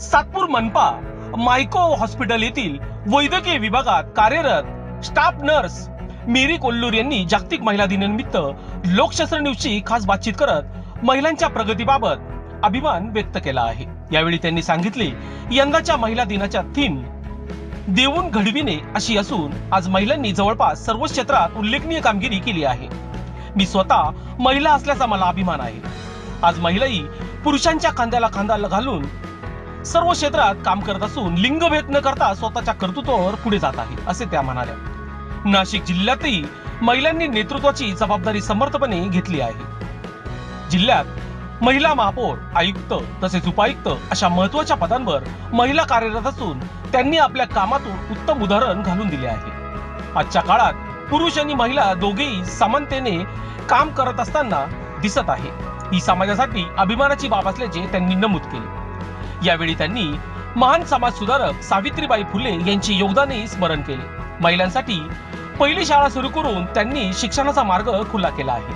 सातपूर मनपा मायको हॉस्पिटल येथील वैद्यकीय विभागात कार्यरत स्टाफ नर्स मेरी कोल्लूर यांनी जागतिक महिला दिनानिमित्त लोकशास्त्र न्यूजची खास बातचीत करत महिलांच्या प्रगतीबाबत अभिमान व्यक्त केला आहे। यावेळी त्यांनी सांगितले, यंदाच्या महिला दिनाच्या थीम देऊन घडविणे अशी असून आज महिलांनी जवळपास सर्व क्षेत्रात उल्लेखनीय कामगिरी केली आहे। मी स्वतः महिला असल्याचा मला अभिमान आहे। आज महिलाही पुरुषांच्या खांद्याला खांदा घालून सर्व क्षेत्रात काम करत असून लिंगभेद न करता स्वतःच्या कर्तृत्वावर पुढे जात आहे, असे त्या म्हणाल्या। नाशिक जिल्ह्यातही महिलांनी नेतृत्वाची जबाबदारी समर्थपणे घेतली आहे। जिल्ह्यात महिला महापौर, आयुक्त तसेच उपायुक्त अशा महत्त्वाच्या पदांवर महिला कार्यरत असून त्यांनी आपल्या कामातून उत्तम उदाहरण घालून दिले आहे। आजच्या काळात पुरुष आणि महिला दोघेही समानतेने काम करत असताना दिसत आहे। ही समाजासाठी अभिमानाची बाब असल्याचे त्यांनी नमूद केले। यावेळी त्यांनी महान समाज सुधारक सावित्रीबाई फुले यांचे योगदानही स्मरण केले। महिलांसाठी पहिली शाळा सुरू करून त्यांनी शिक्षणाचा मार्ग खुला केला आहे।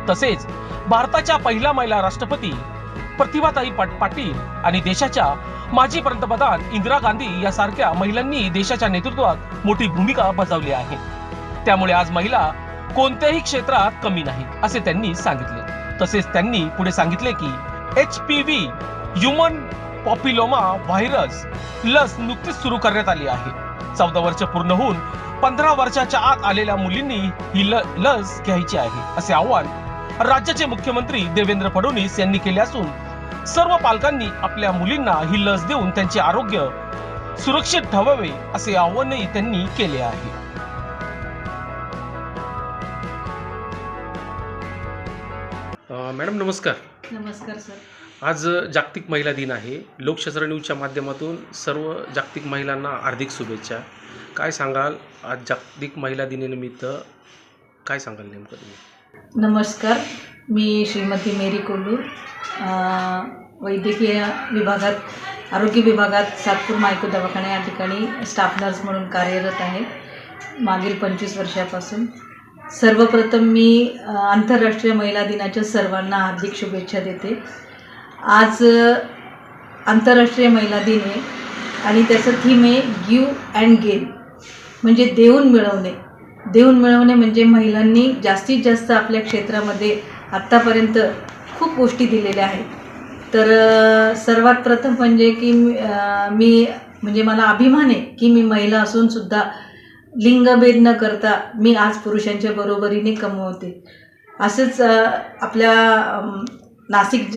तसेच भारताच्या पहिल्या महिला राष्ट्रपती प्रतिभाताई पाटील आणि देशाच्या माजी पंतप्रधान इंदिरा गांधी यासारख्या महिलांनी देशाच्या नेतृत्वात मोठी भूमिका बजावली आहे। त्यामुळे आज महिला कोणत्याही क्षेत्रात कमी नाहीत, असे त्यांनी सांगितले। तसेच त्यांनी पुढे सांगितले की HPV ह्यूमन पॉप्युलोमा व्हायरस लस नुकतीच सुरू करण्यात आली आहे। 14 वर्ष पूर्ण होऊन 15 वर्षाच्या आत आलेल्या मुलींनी ही लस घ्यायची आहे, असे आवाहन राज्याचे मुख्यमंत्री देवेंद्र फडणवीस यांनी केले असून सर्व पालकांनी आपल्या मुलींना ही लस देऊन त्यांचे आरोग्य सुरक्षित ठेवावे असे आवाहनही त्यांनी केले आहे। मॅडम नमस्कार। नमस्कार सर। आज जागतिक महिला दिन आहे। लोकशास्त्र न्यूजच्या माध्यमातून सर्व जागतिक महिलांना हार्दिक शुभेच्छा। काय सांगाल आज जागतिक महिला दिनानिमित्त, काय सांगाल नेमकं तुम्ही? नमस्कार, मी श्रीमती मेरी कोल्लूर, वैद्यकीय विभागात, आरोग्य विभागात सातपूर मायको दवाखाना या ठिकाणी स्टाफ नर्स म्हणून कार्यरत आहे मागील 25 वर्षापासून। सर्वप्रथम मी आंतरराष्ट्रीय महिला दिनाच्या सर्वांना हार्दिक शुभेच्छा देते। आज आंतरराष्ट्रीय महिला दिन आहे आणि त्याचं थीम आहे गिव्ह अँड गेन, म्हणजे देऊन मिळवणे। देऊन मिळवणे म्हणजे महिलांनी जास्तीत जास्त आपल्या क्षेत्रामध्ये आत्तापर्यंत खूप गोष्टी दिलेल्या आहेत। तर सर्वात प्रथम म्हणजे की मी म्हणजे मला अभिमान आहे की मी महिला असून सुद्धा लिंगभेद न करता मी आज पुरुषांच्या बरोबरीने कमवते। असंच आपल्या नाशिक